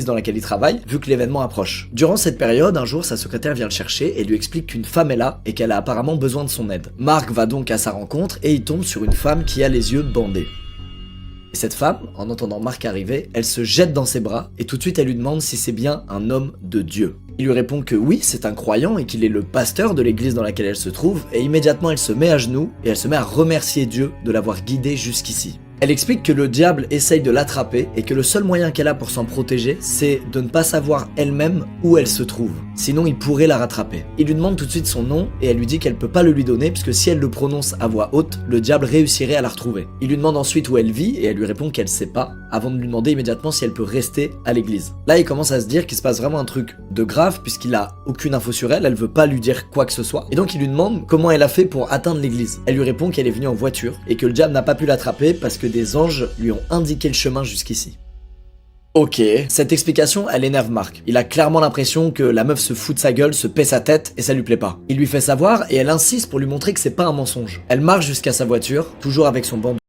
dans laquelle il travaille, vu que l'événement approche. Durant cette période, un jour, sa secrétaire vient le chercher et lui explique qu'une femme est là et qu'elle a apparemment besoin de son aide. Mark va donc à sa rencontre et il tombe sur une femme qui a les yeux bandés. Et cette femme, en entendant Mark arriver, elle se jette dans ses bras et tout de suite elle lui demande si c'est bien un homme de Dieu. Il lui répond que oui, c'est un croyant et qu'il est le pasteur de l'église dans laquelle elle se trouve, et immédiatement elle se met à genoux et elle se met à remercier Dieu de l'avoir guidée jusqu'ici. Elle explique que le diable essaye de l'attraper et que le seul moyen qu'elle a pour s'en protéger, c'est de ne pas savoir elle-même où elle se trouve. Sinon, il pourrait la rattraper. Il lui demande tout de suite son nom et elle lui dit qu'elle peut pas le lui donner puisque si elle le prononce à voix haute, le diable réussirait à la retrouver. Il lui demande ensuite où elle vit et elle lui répond qu'elle sait pas, avant de lui demander immédiatement si elle peut rester à l'église. Là, il commence à se dire qu'il se passe vraiment un truc de grave puisqu'il a aucune info sur elle, elle veut pas lui dire quoi que ce soit. Et donc il lui demande comment elle a fait pour atteindre l'église. Elle lui répond qu'elle est venue en voiture et que le diable n'a pas pu l'attraper parce que des anges lui ont indiqué le chemin jusqu'ici. Ok, cette explication, elle énerve Mark. Il a clairement l'impression que la meuf se fout de sa gueule, se paie sa tête et ça lui plaît pas. Il lui fait savoir et elle insiste pour lui montrer que c'est pas un mensonge. Elle marche jusqu'à sa voiture, toujours avec son bandeau